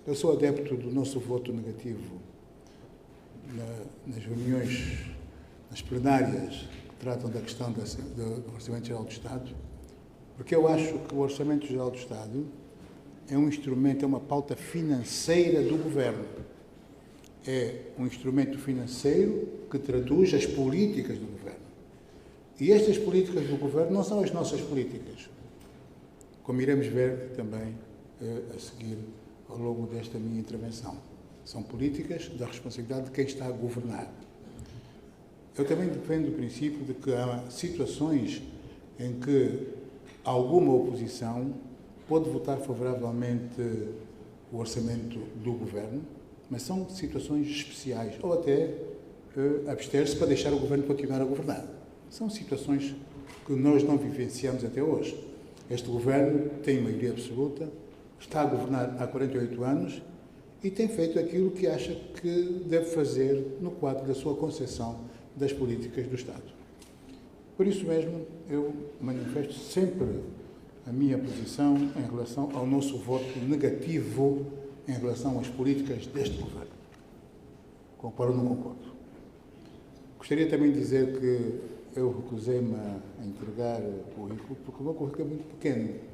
Eu sou adepto do nosso voto negativo nas reuniões, nas plenárias que tratam da questão do Orçamento Geral do Estado, porque eu acho que o Orçamento Geral do Estado é um instrumento, é uma pauta financeira do Governo. É um instrumento financeiro que traduz as políticas do Governo. E estas políticas do Governo não são as nossas políticas, como iremos ver também a seguir ao longo desta minha intervenção. São políticas da responsabilidade de quem está a governar. Eu também defendo o princípio de que há situações em que alguma oposição pode votar favoravelmente o orçamento do Governo, mas são situações especiais, ou até abster-se para deixar o Governo continuar a governar. São situações que nós não vivenciamos até hoje. Este Governo tem maioria absoluta, está a governar há 48 anos e tem feito aquilo que acha que deve fazer no quadro da sua concepção das políticas do Estado. Por isso mesmo, eu manifesto sempre a minha posição em relação ao nosso voto negativo em relação às políticas deste Governo. Concordo ou não concordo? Gostaria também de dizer que eu recusei-me a entregar o currículo porque o meu currículo é muito pequeno.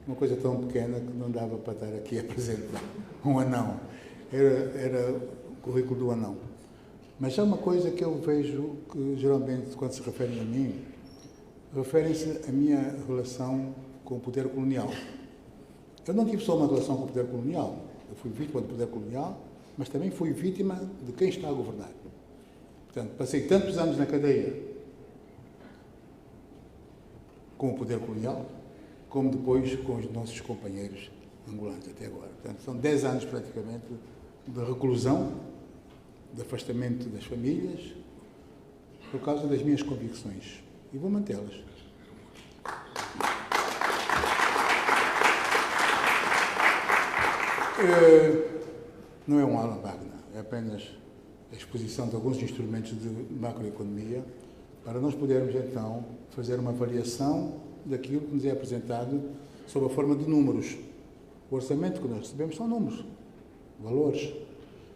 Uma coisa tão pequena que não dava para estar aqui a apresentar um anão. Era o currículo do anão. Mas há uma coisa que eu vejo que, geralmente, quando se referem a mim, referem-se à minha relação com o poder colonial. Eu não tive só uma relação com o poder colonial. Eu fui vítima do poder colonial, mas também fui vítima de quem está a governar. Portanto, passei tantos anos na cadeia com o poder colonial, como depois com os nossos companheiros angolanos até agora. Portanto, são 10 anos praticamente de reclusão, de afastamento das famílias, por causa das minhas convicções. E vou mantê-las. Não é um aula magna, é apenas a exposição de alguns instrumentos de macroeconomia para nós podermos, então, fazer uma avaliação daquilo que nos é apresentado sob a forma de números. O orçamento que nós recebemos são números, valores.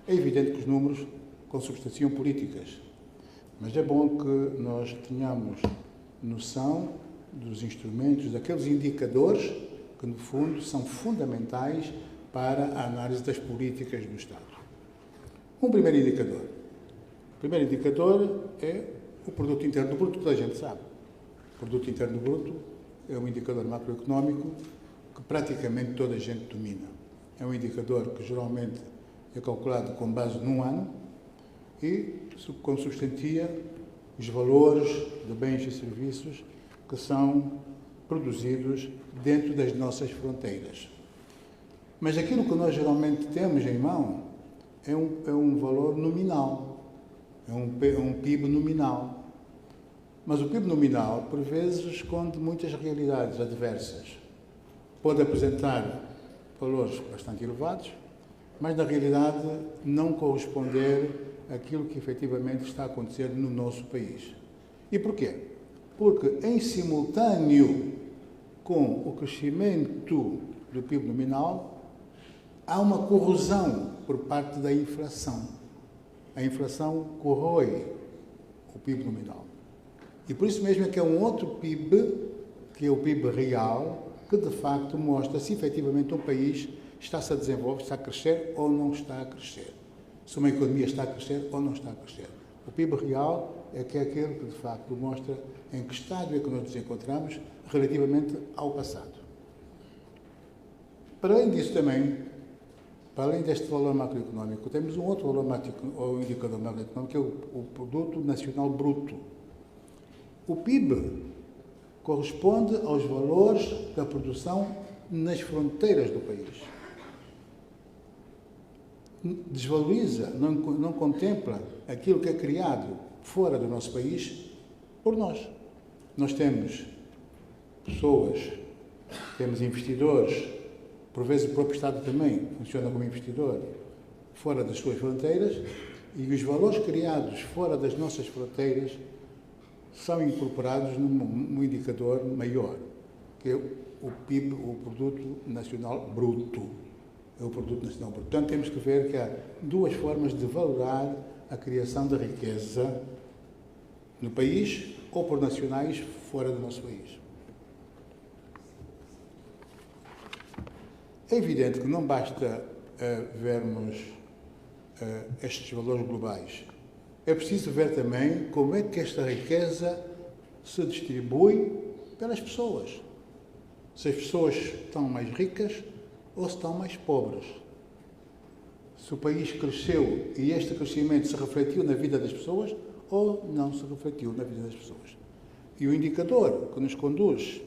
É evidente que os números consubstanciam políticas, mas é bom que nós tenhamos noção dos instrumentos, daqueles indicadores que, no fundo, são fundamentais para a análise das políticas do Estado. Um primeiro indicador. O primeiro indicador é o Produto Interno Bruto, toda a gente sabe. O Produto Interno Bruto é um indicador macroeconómico que praticamente toda a gente domina. É um indicador que geralmente é calculado com base num ano e consubstantia os valores de bens e serviços que são produzidos dentro das nossas fronteiras. Mas aquilo que nós geralmente temos em mão é um valor nominal, é um PIB nominal. Mas o PIB nominal, por vezes, esconde muitas realidades adversas. Pode apresentar valores bastante elevados, mas, na realidade, não corresponder àquilo que efetivamente está a acontecer no nosso país. E porquê? Porque, em simultâneo com o crescimento do PIB nominal, há uma corrosão por parte da inflação. A inflação corrói o PIB nominal. E por isso mesmo é que é um outro PIB, que é o PIB real, que de facto mostra se efetivamente um país está-se a desenvolver, está a crescer ou não está a crescer. Se uma economia está a crescer ou não está a crescer. O PIB real é aquele que de facto mostra em que estádio é que nós nos encontramos relativamente ao passado. Para além disso também, para além deste valor macroeconómico, temos um outro valor ou indicador macroeconómico, que é o Produto Nacional Bruto. O PIB corresponde aos valores da produção nas fronteiras do país. Desvaloriza, não contempla aquilo que é criado fora do nosso país por nós. Nós temos pessoas, temos investidores, por vezes o próprio Estado também funciona como investidor, fora das suas fronteiras, e os valores criados fora das nossas fronteiras são incorporados num indicador maior, que é o PIB, o Produto Nacional Bruto. é o produto nacional. Portanto, temos que ver que há duas formas de valorar a criação de riqueza no país ou por nacionais fora do nosso país. É evidente que não basta vermos estes valores globais. É preciso ver também como é que esta riqueza se distribui pelas pessoas. Se as pessoas estão mais ricas ou se estão mais pobres. Se o país cresceu e este crescimento se refletiu na vida das pessoas ou não se refletiu na vida das pessoas. E o indicador que nos conduz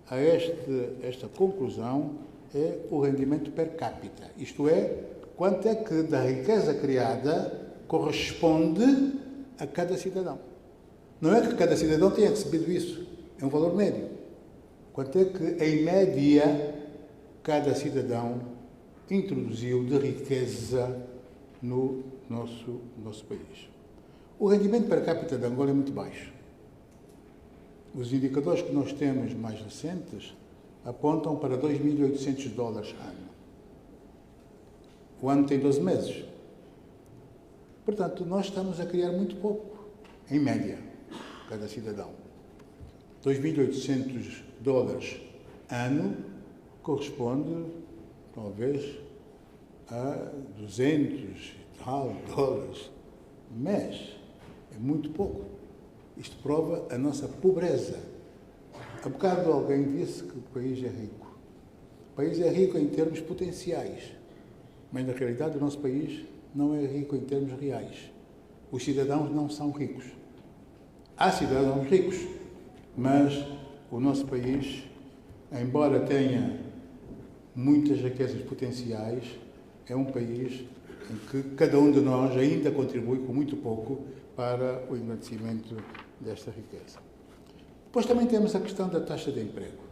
a esta conclusão é o rendimento per capita. Isto é, quanto é que da riqueza criada corresponde a cada cidadão. Não é que cada cidadão tenha recebido isso, é um valor médio. Quanto é que, em média, cada cidadão introduziu de riqueza no nosso país. O rendimento per capita de Angola é muito baixo. Os indicadores que nós temos mais recentes apontam para $2.800 ano. O ano tem 12 meses. Portanto, nós estamos a criar muito pouco, em média, cada cidadão. $2.800 ano corresponde, talvez, a 200 e tal dólares mês. É muito pouco. Isto prova a nossa pobreza. Há bocado alguém disse que o país é rico. O país é rico em termos potenciais, mas na realidade o nosso país não é rico em termos reais. Os cidadãos não são ricos. Há cidadãos ricos, mas o nosso país, embora tenha muitas riquezas potenciais, é um país em que cada um de nós ainda contribui com muito pouco para o engrandecimento desta riqueza. Depois também temos a questão da taxa de emprego.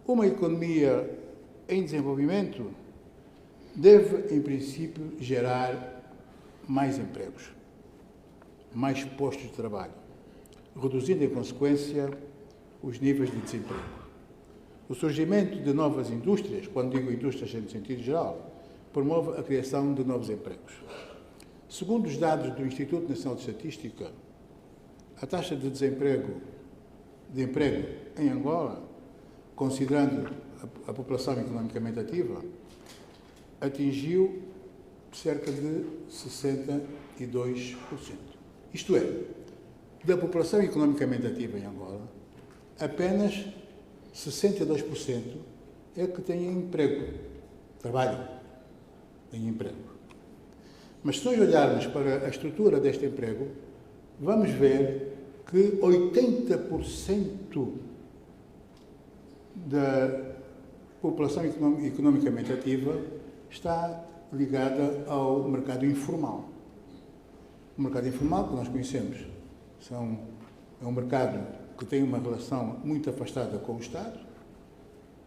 Uma economia em desenvolvimento deve, em princípio, gerar mais empregos, mais postos de trabalho, reduzindo, em consequência, os níveis de desemprego. O surgimento de novas indústrias, quando digo indústrias no sentido geral, promove a criação de novos empregos. Segundo os dados do Instituto Nacional de Estatística, a taxa de emprego em Angola, considerando a população economicamente ativa, atingiu cerca de 62%. Isto é, da população economicamente ativa em Angola, apenas 62% é que tem emprego, trabalho, tem emprego. Mas se nós olharmos para a estrutura deste emprego, vamos ver que 80% da população economicamente ativa está ligada ao mercado informal. O mercado informal, que nós conhecemos, é um mercado que tem uma relação muito afastada com o Estado,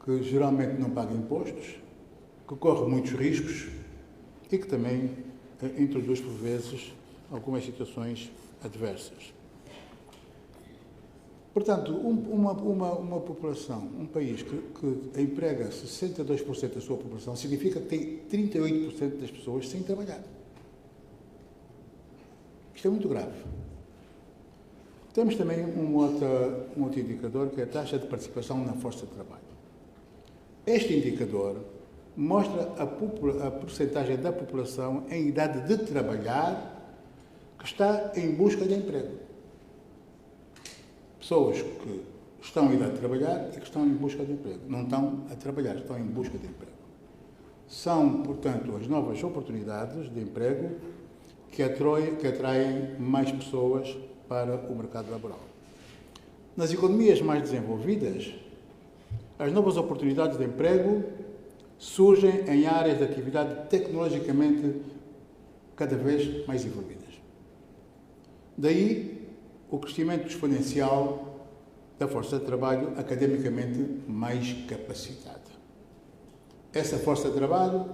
que geralmente não paga impostos, que corre muitos riscos e que também introduz, por vezes, algumas situações adversas. Portanto, uma população, um país que emprega 62% da sua população, significa que tem 38% das pessoas sem trabalhar. Isto é muito grave. Temos também um outro indicador, que é a taxa de participação na força de trabalho. Este indicador mostra a percentagem da população em idade de trabalhar que está em busca de emprego. Pessoas que estão em idade de trabalhar e que estão em busca de emprego. Não estão a trabalhar, estão em busca de emprego. São, portanto, as novas oportunidades de emprego que atraem mais pessoas para o mercado laboral. Nas economias mais desenvolvidas, as novas oportunidades de emprego surgem em áreas de atividade tecnologicamente cada vez mais evoluídas. Daí o crescimento exponencial da força de trabalho academicamente mais capacitada. Essa força de trabalho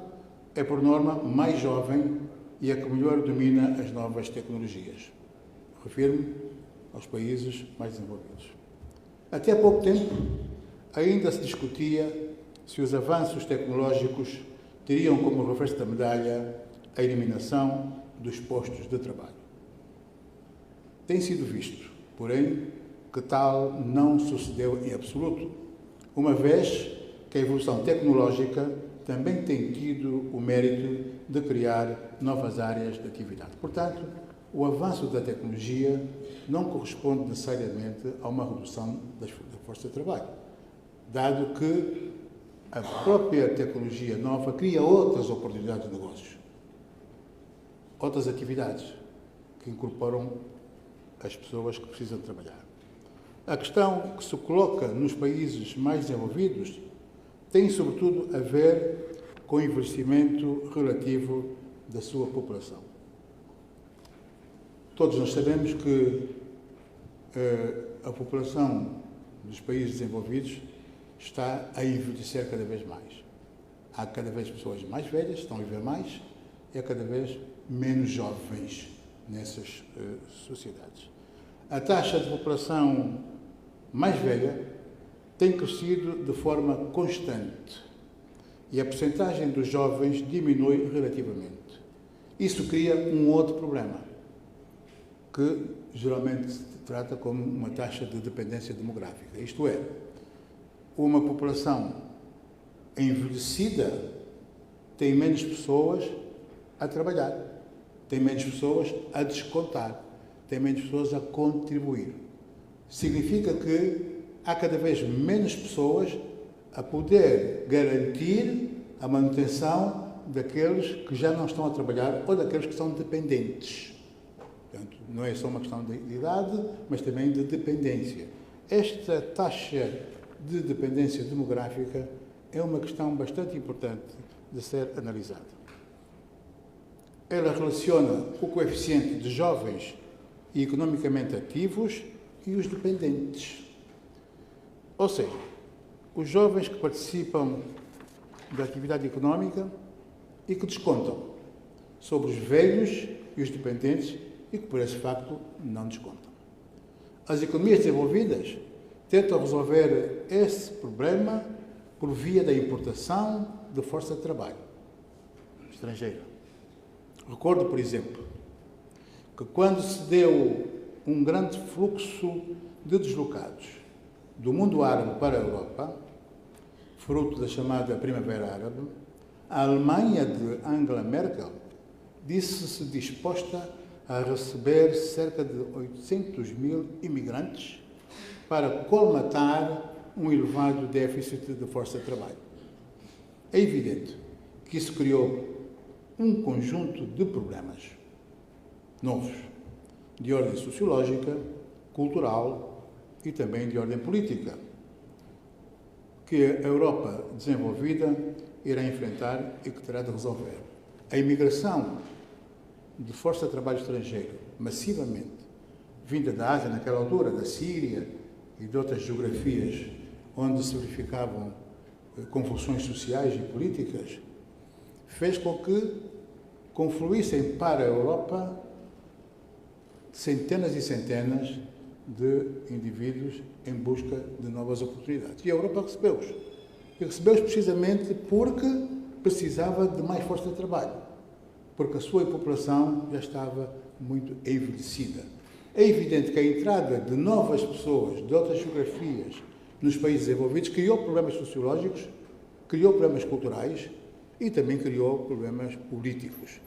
é, por norma, mais jovem e a que melhor domina as novas tecnologias. Refiro-me aos países mais desenvolvidos. Até há pouco tempo, ainda se discutia se os avanços tecnológicos teriam como reverso da medalha a eliminação dos postos de trabalho. Tem sido visto, porém, que tal não sucedeu em absoluto, uma vez que a evolução tecnológica também tem tido o mérito de criar novas áreas de atividade. Portanto, o avanço da tecnologia não corresponde necessariamente a uma redução da força de trabalho, dado que a própria tecnologia nova cria outras oportunidades de negócios, outras atividades que incorporam as pessoas que precisam trabalhar. A questão que se coloca nos países mais desenvolvidos tem, sobretudo, a ver com o envelhecimento relativo da sua população. Todos nós sabemos que a população dos países desenvolvidos está a envelhecer cada vez mais. Há cada vez pessoas mais velhas, estão a viver mais, e há cada vez menos jovens nessas sociedades. A taxa de população mais velha tem crescido de forma constante e a percentagem dos jovens diminui relativamente. Isso cria um outro problema, que geralmente se trata como uma taxa de dependência demográfica. Isto é, uma população envelhecida tem menos pessoas a trabalhar, tem menos pessoas a descontar, tem menos pessoas a contribuir. Significa que há cada vez menos pessoas a poder garantir a manutenção daqueles que já não estão a trabalhar ou daqueles que são dependentes. Portanto, não é só uma questão de idade, mas também de dependência. Esta taxa de dependência demográfica é uma questão bastante importante de ser analisada. Ela relaciona o coeficiente de jovens e economicamente ativos e os dependentes. Ou seja, os jovens que participam da atividade económica e que descontam sobre os velhos e os dependentes e que, por esse facto, não descontam. As economias desenvolvidas tentam resolver esse problema por via da importação de força de trabalho estrangeira. Recordo, por exemplo, que quando se deu um grande fluxo de deslocados do mundo árabe para a Europa, fruto da chamada Primavera Árabe, a Alemanha de Angela Merkel disse-se disposta a receber cerca de 800 mil imigrantes para colmatar um elevado déficit de força de trabalho. É evidente que isso criou um conjunto de problemas novos, de ordem sociológica, cultural e também de ordem política, que a Europa desenvolvida irá enfrentar e que terá de resolver. A imigração de força de trabalho estrangeiro, massivamente, vinda da Ásia naquela altura, da Síria e de outras geografias onde se verificavam convulsões sociais e políticas, fez com que confluíssem para a Europa centenas e centenas de indivíduos em busca de novas oportunidades. E a Europa recebeu-os. E recebeu-os precisamente porque precisava de mais força de trabalho, porque a sua população já estava muito envelhecida. É evidente que a entrada de novas pessoas de outras geografias nos países desenvolvidos criou problemas sociológicos, criou problemas culturais e também criou problemas políticos.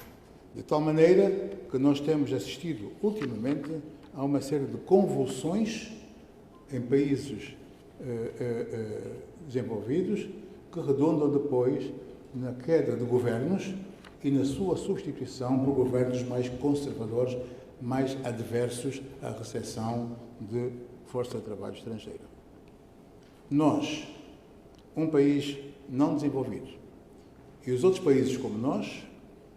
De tal maneira que nós temos assistido ultimamente a uma série de convulsões em países desenvolvidos que redundam depois na queda de governos e na sua substituição por governos mais conservadores, mais adversos à recepção de força de trabalho estrangeira. Nós, um país não desenvolvido, e os outros países como nós,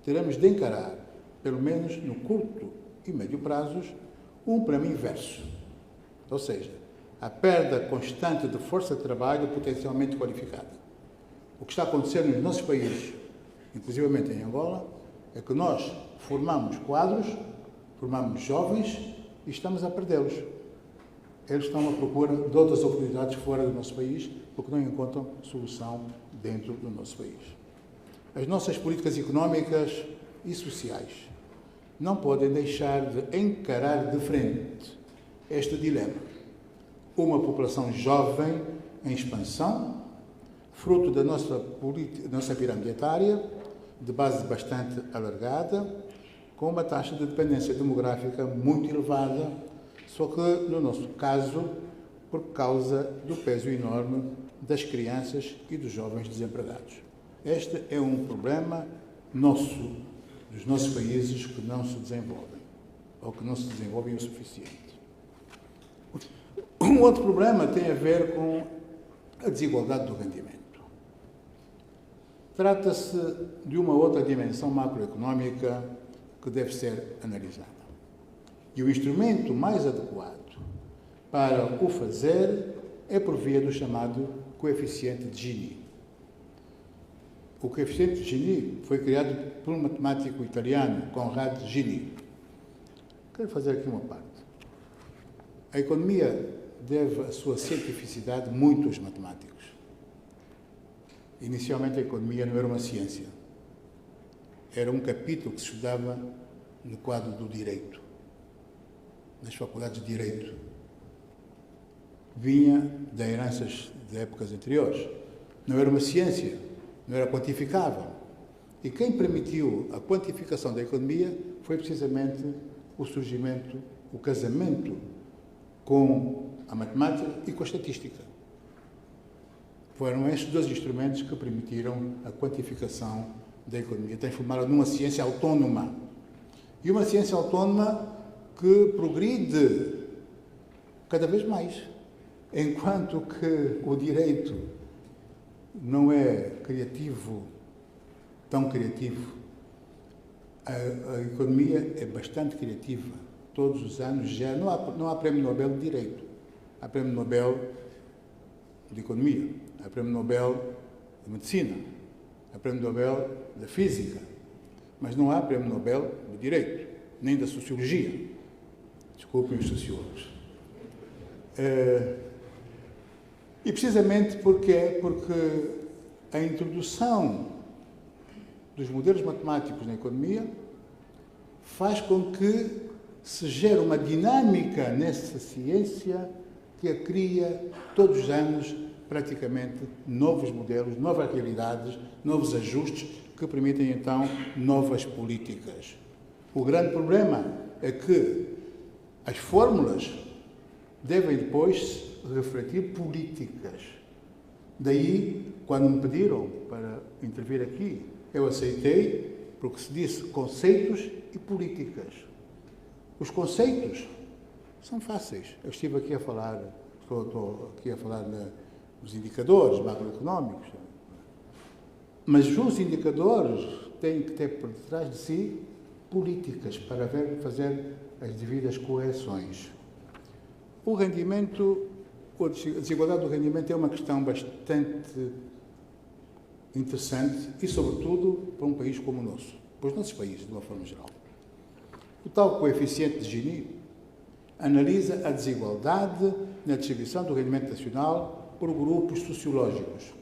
teremos de encarar, pelo menos no curto e médio prazos, um problema inverso. Ou seja, a perda constante de força de trabalho potencialmente qualificada. O que está acontecendo nos nossos países, inclusivamente em Angola, é que nós formamos quadros, formamos jovens e estamos a perdê-los. Eles estão à procura de outras oportunidades fora do nosso país porque não encontram solução dentro do nosso país. As nossas políticas económicas e sociais não podem deixar de encarar de frente este dilema. Uma população jovem em expansão, fruto da nossa pirâmide etária, de base bastante alargada, com uma taxa de dependência demográfica muito elevada, só que, no nosso caso, por causa do peso enorme das crianças e dos jovens desempregados. Este é um problema nosso, dos nossos países que não se desenvolvem, ou que não se desenvolvem o suficiente. Um outro problema tem a ver com a desigualdade do rendimento. Trata-se de uma outra dimensão macroeconómica que deve ser analisada. E o instrumento mais adequado para o fazer é por via do chamado coeficiente de Gini. O coeficiente de Gini foi criado por um matemático italiano, Conrad Gini. Quero fazer aqui uma parte. A economia deve a sua cientificidade muito aos matemáticos. Inicialmente a economia não era uma ciência. Era um capítulo que se estudava no quadro do direito, nas faculdades de direito. Vinha de heranças de épocas anteriores. Não era uma ciência, não era quantificável. E quem permitiu a quantificação da economia foi precisamente o surgimento, o casamento com a matemática e com a estatística. Foram estes dois instrumentos que permitiram a quantificação da economia, transformaram numa ciência autónoma. E uma ciência autónoma que progride cada vez mais. Enquanto que o direito não é criativo, tão criativo, a economia é bastante criativa. Todos os anos já não há Prémio Nobel de Direito, há Prémio Nobel de Economia, há Prémio Nobel de Medicina, há Prémio Nobel de Física, mas não há Prémio Nobel de Direito, nem da Sociologia. Desculpem os sociólogos. E precisamente porque a introdução dos modelos matemáticos na economia faz com que se gere uma dinâmica nessa ciência que a cria todos os anos praticamente novos modelos, novas realidades, novos ajustes que permitem então novas políticas. O grande problema é que as fórmulas devem depois refletir políticas. Daí, quando me pediram para intervir aqui, eu aceitei, porque se disse conceitos e políticas. Os conceitos são fáceis. Eu estive aqui a falar, estou aqui a falar dos indicadores macroeconómicos, mas os indicadores têm que ter por detrás de si políticas para fazer as devidas correções. O rendimento, a desigualdade do rendimento é uma questão bastante interessante e, sobretudo, para um país como o nosso, para os nossos países, de uma forma geral. O tal coeficiente de Gini analisa a desigualdade na distribuição do rendimento nacional por grupos sociológicos.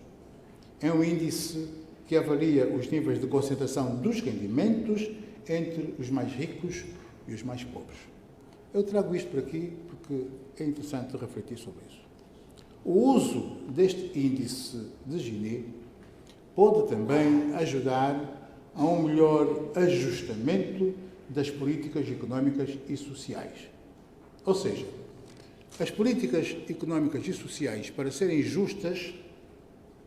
É um índice que avalia os níveis de concentração dos rendimentos entre os mais ricos e os mais pobres. Eu trago isto por aqui porque é interessante refletir sobre isso. O uso deste índice de Gini pode também ajudar a um melhor ajustamento das políticas económicas e sociais. Ou seja, as políticas económicas e sociais, para serem justas,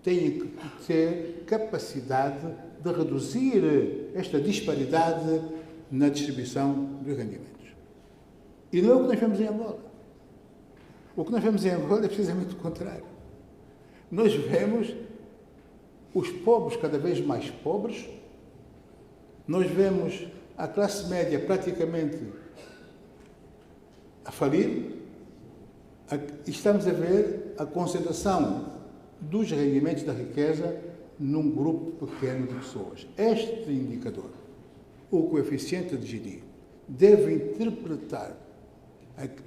têm que ter capacidade de reduzir esta disparidade na distribuição dos rendimentos. E não é o que nós vemos em Angola. O que nós vemos em Angola é precisamente o contrário. Nós vemos os pobres cada vez mais pobres, nós vemos a classe média praticamente a falir, e estamos a ver a concentração dos rendimentos da riqueza num grupo pequeno de pessoas. Este indicador, o coeficiente de Gini, deve interpretar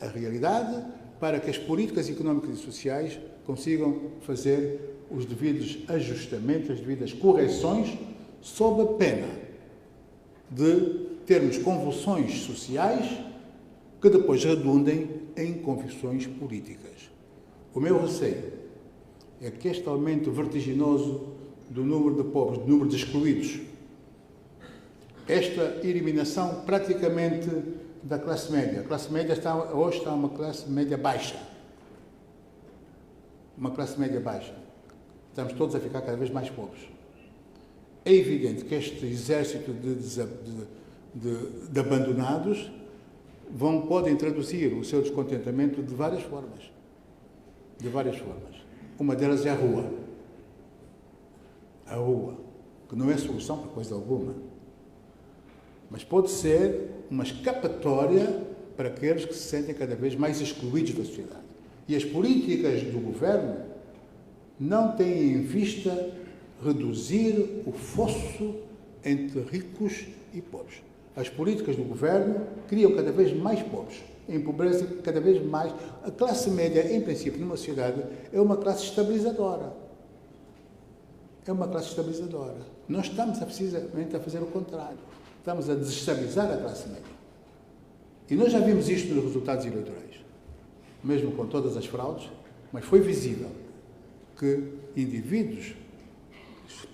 a realidade para que as políticas económicas e sociais consigam fazer os devidos ajustamentos, as devidas correções, sob a pena de termos convulsões sociais que depois redundem em convulsões políticas. O meu receio é que este aumento vertiginoso do número de pobres, do número de excluídos, esta eliminação praticamente da classe média. A classe média hoje está uma classe média baixa. Uma classe média baixa. Estamos todos a ficar cada vez mais pobres. É evidente que este exército de abandonados podem traduzir o seu descontentamento de várias formas. De várias formas. Uma delas é a rua. A rua, que não é solução para coisa alguma, mas pode ser uma escapatória para aqueles que se sentem cada vez mais excluídos da sociedade. E as políticas do governo não têm em vista reduzir o fosso entre ricos e pobres. As políticas do governo criam cada vez mais pobres, empobrecem cada vez mais. A classe média, em princípio, numa sociedade, é uma classe estabilizadora. É uma classe estabilizadora. Nós estamos precisamente a fazer o contrário. Estamos a desestabilizar a classe média. E nós já vimos isto nos resultados eleitorais. Mesmo com todas as fraudes, mas foi visível que indivíduos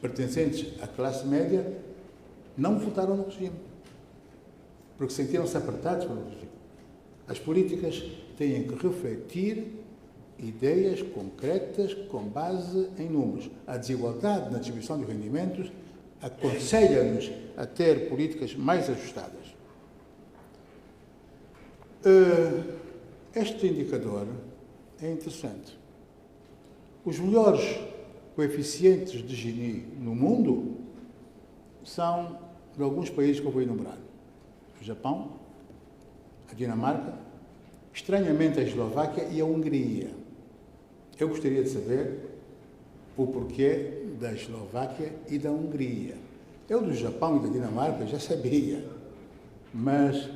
pertencentes à classe média não votaram no regime, porque sentiram-se apertados pelo regime. As políticas têm que refletir ideias concretas com base em números. A desigualdade na distribuição de rendimentos aconselha-nos a ter políticas mais ajustadas. Este indicador é interessante. Os melhores coeficientes de Gini no mundo são de alguns países que eu vou enumerar. O Japão, a Dinamarca, estranhamente a Eslováquia e a Hungria. Eu gostaria de saber o porquê da Eslováquia e da Hungria. Eu do Japão e da Dinamarca já sabia, mas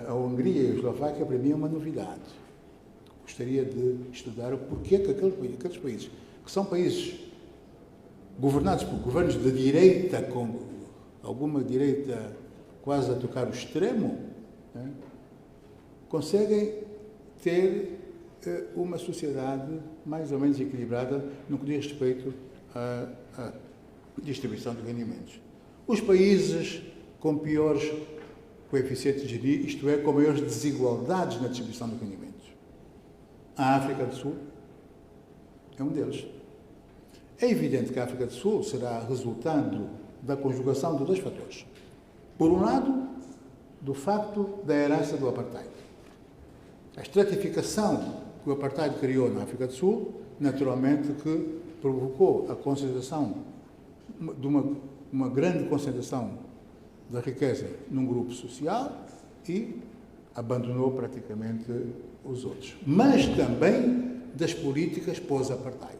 a Hungria e a Eslováquia para mim é uma novidade. Gostaria de estudar o porquê que aqueles países, que são países governados por governos de direita, com alguma direita quase a tocar o extremo, né, conseguem ter uma sociedade mais ou menos equilibrada no que diz respeito à distribuição de rendimentos. Os países com piores coeficientes de Gini, isto é, com maiores desigualdades na distribuição de rendimentos. A África do Sul é um deles. É evidente que a África do Sul será resultado da conjugação de dois fatores. Por um lado, do facto da herança do apartheid. A estratificação que o apartheid criou na África do Sul, naturalmente que provocou a concentração de uma grande concentração da riqueza num grupo social e abandonou praticamente os outros. Mas também das políticas pós-apartheid.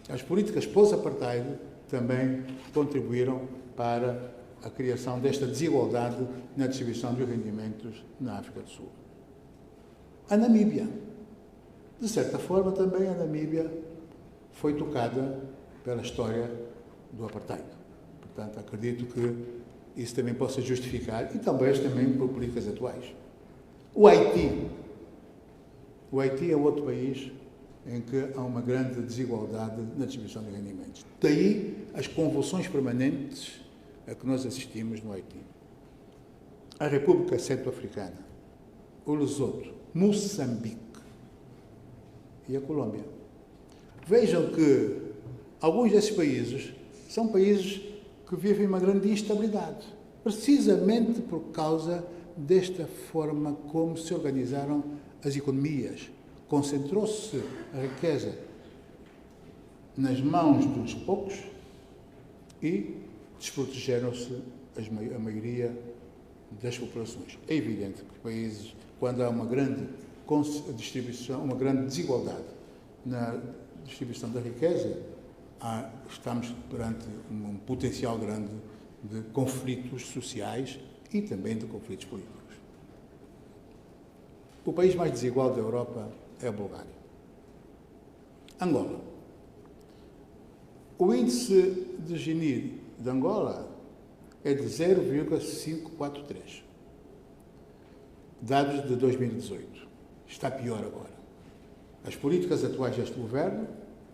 As políticas pós-apartheid também contribuíram para a criação desta desigualdade na distribuição de rendimentos na África do Sul. A Namíbia. De certa forma, também a Namíbia foi tocada pela história do apartheid. Portanto, acredito que isso também possa justificar, e talvez também por políticas atuais. O Haiti. O Haiti é outro país em que há uma grande desigualdade na distribuição de rendimentos. Daí as convulsões permanentes a que nós assistimos no Haiti. A República Centro-Africana, o Lesoto, Moçambique e a Colômbia. Vejam que alguns desses países são países que vivem uma grande instabilidade, precisamente por causa desta forma como se organizaram as economias. Concentrou-se a riqueza nas mãos dos poucos e desprotegeram-se a maioria das populações. É evidente que países, quando há uma grande distribuição, uma grande desigualdade na distribuição da riqueza, estamos perante um potencial grande de conflitos sociais e também de conflitos políticos. O país mais desigual da Europa é a Bulgária. Angola. O índice de Gini de Angola é de 0,543. Dados de 2018. Está pior agora. As políticas atuais deste governo,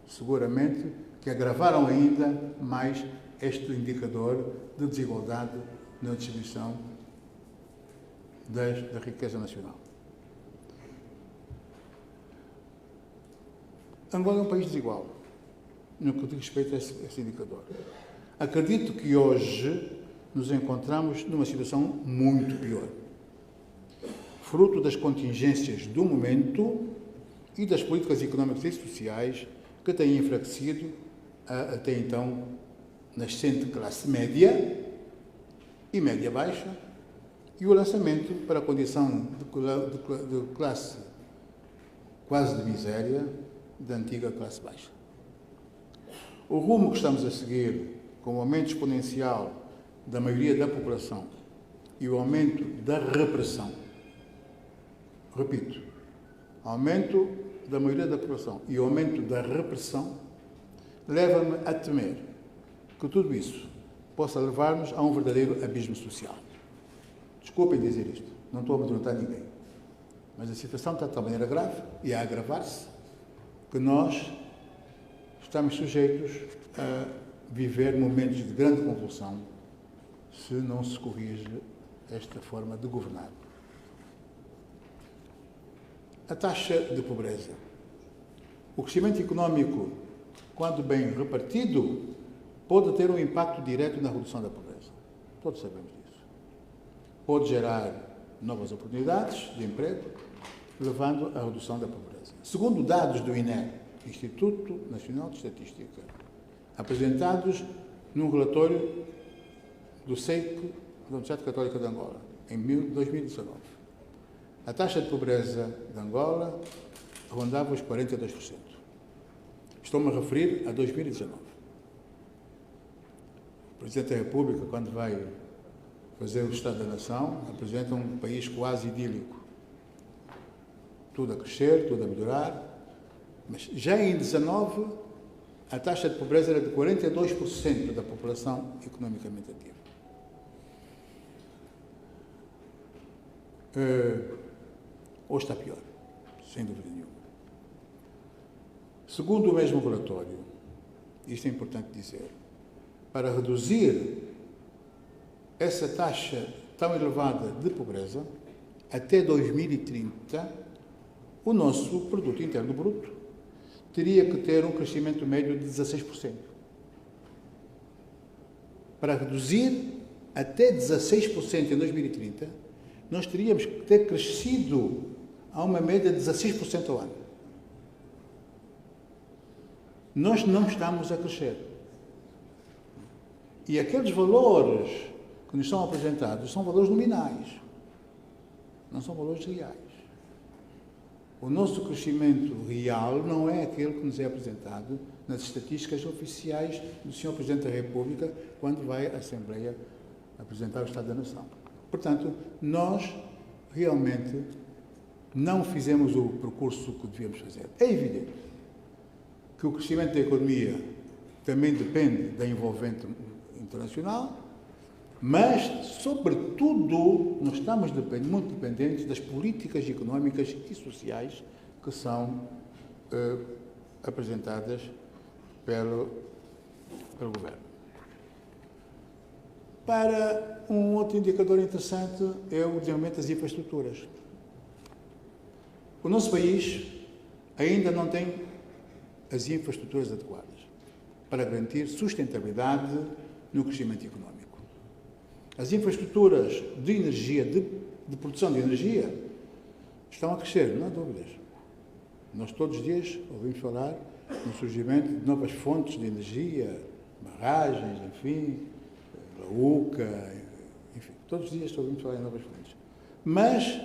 seguramente, que agravaram ainda mais este indicador de desigualdade na distribuição da riqueza nacional. Angola é um país desigual, no que diz respeito a esse indicador. Acredito que hoje nos encontramos numa situação muito pior, fruto das contingências do momento e das políticas económicas e sociais que têm enfraquecido a, até então, nascente classe média e média-baixa e o lançamento para a condição de classe quase de miséria da antiga classe baixa. O rumo que estamos a seguir, com o aumento exponencial da maioria da população e o aumento da repressão, repito, aumento da maioria da população e o aumento da repressão, leva-me a temer que tudo isso possa levar-nos a um verdadeiro abismo social. Desculpem dizer isto, não estou a amedrontar ninguém, mas a situação está de tal maneira grave e a agravar-se que nós estamos sujeitos a viver momentos de grande convulsão se não se corrige esta forma de governar. A taxa de pobreza. O crescimento económico, quando bem repartido, pode ter um impacto direto na redução da pobreza. Todos sabemos disso. Pode gerar novas oportunidades de emprego, levando à redução da pobreza. Segundo dados do INE, Instituto Nacional de Estatística, apresentados num relatório do SEIC, da Universidade Católica de Angola, em 2019, a taxa de pobreza de Angola rondava os 42%. Estou-me a referir a 2019. O Presidente da República, quando vai fazer o Estado da Nação, apresenta um país quase idílico. Tudo a crescer, tudo a melhorar. Mas já em 2019, a taxa de pobreza era de 42% da população economicamente ativa. Hoje está pior, sem dúvida nenhuma. Segundo o mesmo relatório, isto é importante dizer, para reduzir essa taxa tão elevada de pobreza, até 2030, o nosso produto interno bruto teria que ter um crescimento médio de 16%. Para reduzir até 16% em 2030, nós teríamos que ter crescido a uma média de 16% ao ano. Nós não estamos a crescer. E aqueles valores que nos são apresentados são valores nominais, não são valores reais. O nosso crescimento real não é aquele que nos é apresentado nas estatísticas oficiais do Sr. Presidente da República quando vai à Assembleia apresentar o Estado da Nação. Portanto, nós realmente não fizemos o percurso que devíamos fazer. É evidente que o crescimento da economia também depende da envolvente internacional, mas, sobretudo, nós estamos muito dependentes das políticas económicas e sociais que são apresentadas pelo Governo. Para um outro indicador interessante é o desenvolvimento das infraestruturas. O nosso país ainda não tem as infraestruturas adequadas para garantir sustentabilidade no crescimento económico. As infraestruturas de energia, de produção de energia, estão a crescer, não há dúvidas. Nós todos os dias ouvimos falar no surgimento de novas fontes de energia, barragens, enfim, a UCA, enfim, todos os dias ouvimos falar em novas fontes. Mas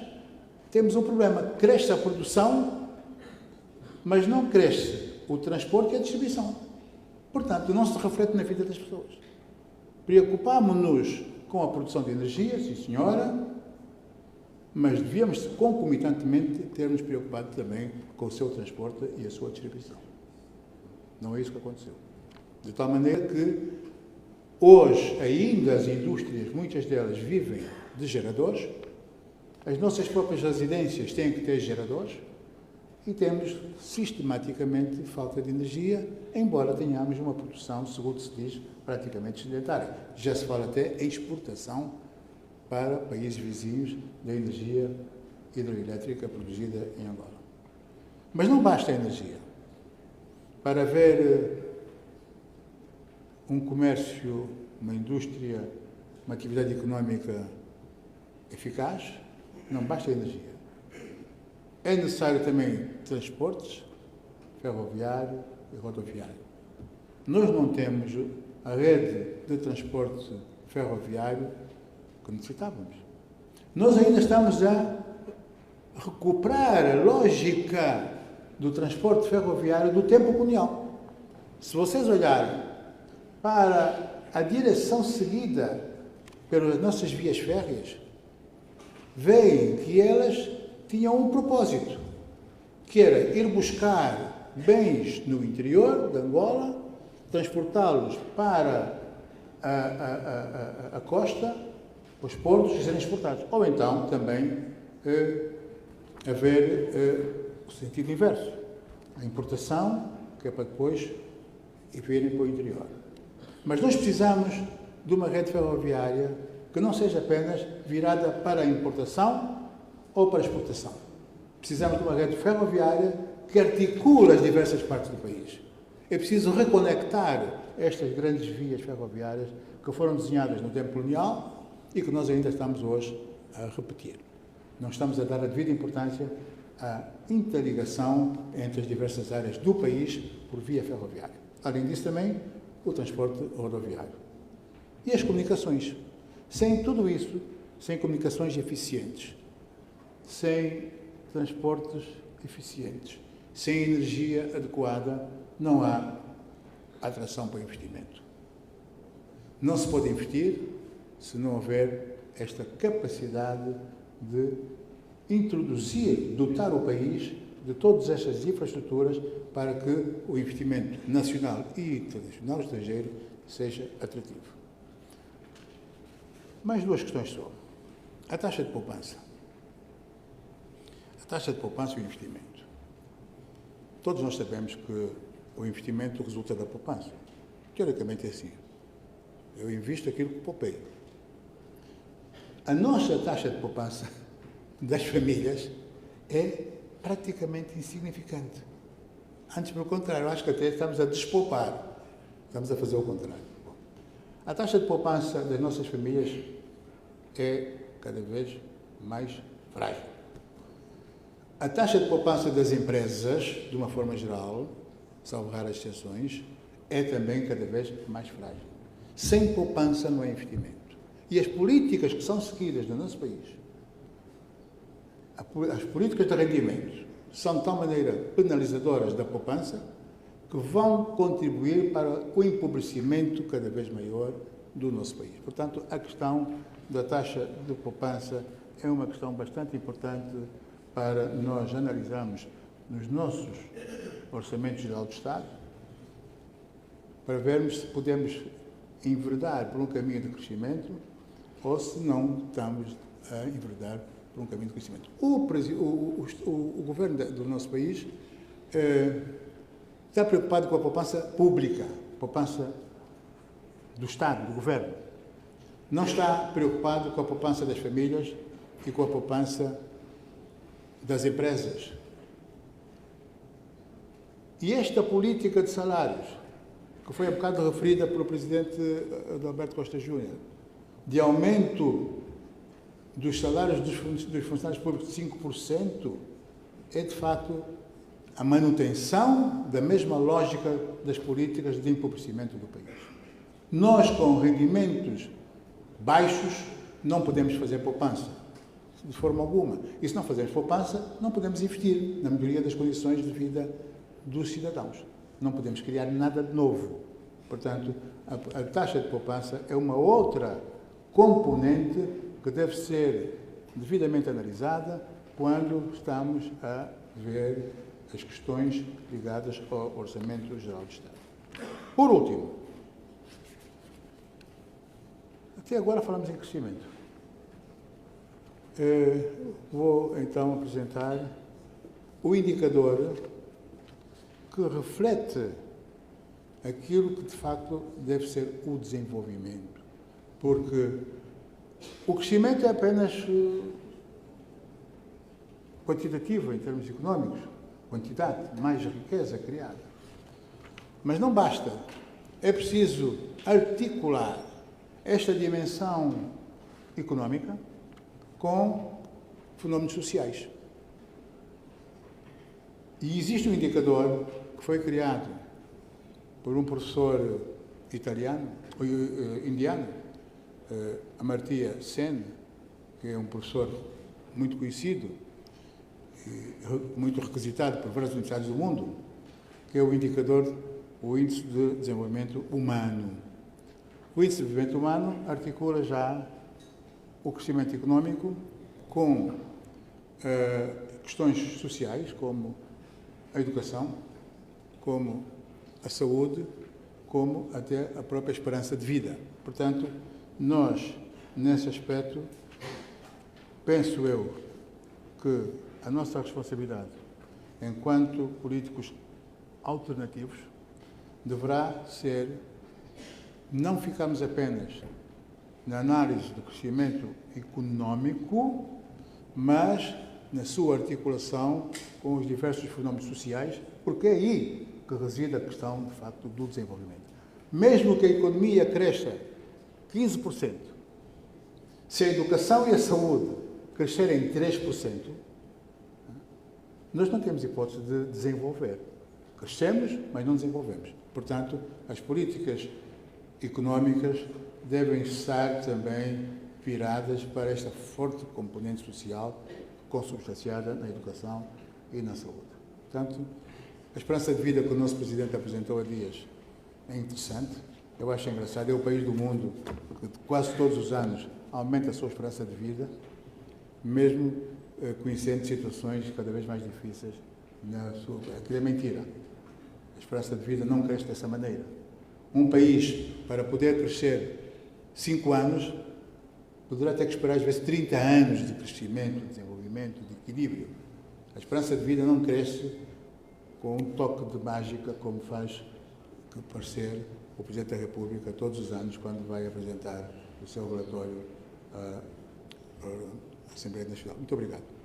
temos um problema, cresce a produção, mas não cresce o transporte e a distribuição. Portanto, não se reflete na vida das pessoas. Preocupámos-nos com a produção de energia, sim senhora, mas devíamos concomitantemente ter-nos preocupado também com o seu transporte e a sua distribuição. Não é isso que aconteceu. De tal maneira que hoje ainda as indústrias, muitas delas vivem de geradores, as nossas próprias residências têm que ter geradores e temos sistematicamente falta de energia, embora tenhamos uma produção, segundo se diz, praticamente sedentária. Já se fala até em exportação para países vizinhos da energia hidroelétrica produzida em Angola. Mas não basta a energia. Para haver um comércio, uma indústria, uma atividade económica eficaz, não basta a energia. É necessário também transportes, ferroviário e rodoviário. Nós não temos a rede de transporte ferroviário que necessitávamos. Nós ainda estamos a recuperar a lógica do transporte ferroviário do tempo colonial. Se vocês olharem para a direção seguida pelas nossas vias férreas, veem que elas tinham um propósito, que era ir buscar bens no interior de Angola, transportá-los para a costa, os portos e serem exportados. Ou então também haver o sentido inverso, a importação, que é para depois virem para o interior. Mas nós precisamos de uma rede ferroviária que não seja apenas virada para a importação ou para a exportação. Precisamos de uma rede ferroviária que articule as diversas partes do país. É preciso reconectar estas grandes vias ferroviárias que foram desenhadas no tempo colonial e que nós ainda estamos hoje a repetir. Não estamos a dar a devida importância à interligação entre as diversas áreas do país por via ferroviária. Além disso, também o transporte rodoviário. E as comunicações. Sem tudo isso, sem comunicações eficientes, sem transportes eficientes, sem energia adequada, não há atração para o investimento. Não se pode investir se não houver esta capacidade de introduzir, dotar o país de todas estas infraestruturas para que o investimento nacional e internacional estrangeiro seja atrativo. Mais duas questões só. A taxa de poupança. A taxa de poupança e o investimento. Todos nós sabemos que o investimento resulta da poupança. Teoricamente é assim. Eu invisto aquilo que poupei. A nossa taxa de poupança das famílias é praticamente insignificante. Antes, pelo contrário, acho que até estamos a despoupar. Estamos a fazer o contrário. A taxa de poupança das nossas famílias é cada vez mais frágil. A taxa de poupança das empresas, de uma forma geral, salvo raras exceções, é também cada vez mais frágil. Sem poupança não há investimento. E as políticas que são seguidas no nosso país, as políticas de rendimento, são de tal maneira penalizadoras da poupança que vão contribuir para o empobrecimento cada vez maior do nosso país. Portanto, a questão da taxa de poupança é uma questão bastante importante para nós analisarmos nos nossos orçamentos gerais do Estado, para vermos se podemos enverdar por um caminho de crescimento ou se não estamos a enverdar por um caminho de crescimento. O governo do nosso país está preocupado com a poupança pública, poupança do Estado, do governo. Não está preocupado com a poupança das famílias e com a poupança das empresas. E esta política de salários, que foi há bocado referida pelo presidente Adalberto Costa Júnior, de aumento dos salários dos funcionários públicos de 5%, é de facto a manutenção da mesma lógica das políticas de empobrecimento do país. Nós, com rendimentos baixos, não podemos fazer poupança, de forma alguma. E se não fazermos poupança, não podemos investir na melhoria das condições de vida dos cidadãos. Não podemos criar nada de novo. Portanto, a taxa de poupança é uma outra componente que deve ser devidamente analisada quando estamos a ver as questões ligadas ao Orçamento Geral do Estado. Por último, até agora falamos em crescimento. Vou então apresentar o indicador que reflete aquilo que de facto deve ser o desenvolvimento. Porque o crescimento é apenas quantitativo em termos económicos, quantidade, mais riqueza criada. Mas não basta. É preciso articular esta dimensão económica com fenómenos sociais. E existe um indicador que foi criado por um professor indiano, Amartya Sen, que é um professor muito conhecido e muito requisitado por várias universidades do mundo, que é o indicador, o Índice de Desenvolvimento Humano. O Índice de Desenvolvimento Humano articula já o crescimento económico com questões sociais, como a educação, como a saúde, como até a própria esperança de vida. Portanto, nós, nesse aspecto, penso eu que a nossa responsabilidade, enquanto políticos alternativos, deverá ser não ficarmos apenas na análise do crescimento económico, mas na sua articulação com os diversos fenómenos sociais, porque é aí que reside a questão, de facto, do desenvolvimento. Mesmo que a economia cresça 15%, se a educação e a saúde crescerem 3%, nós não temos hipótese de desenvolver. Crescemos, mas não desenvolvemos. Portanto, as políticas económicas devem estar também viradas para esta forte componente social consubstanciada na educação e na saúde. Portanto, a esperança de vida que o nosso Presidente apresentou há dias é interessante. Eu acho engraçado. É o país do mundo que quase todos os anos aumenta a sua esperança de vida, mesmo conhecendo situações cada vez mais difíceis. Aquilo é mentira. A esperança de vida não cresce dessa maneira. Um país, para poder crescer 5 anos, poderá ter que esperar, às vezes, 30 anos de crescimento, de desenvolvimento, de equilíbrio. A esperança de vida não cresce com um toque de mágica, como faz parecer o Presidente da República todos os anos, quando vai apresentar o seu relatório à Assembleia Nacional. Muito obrigado.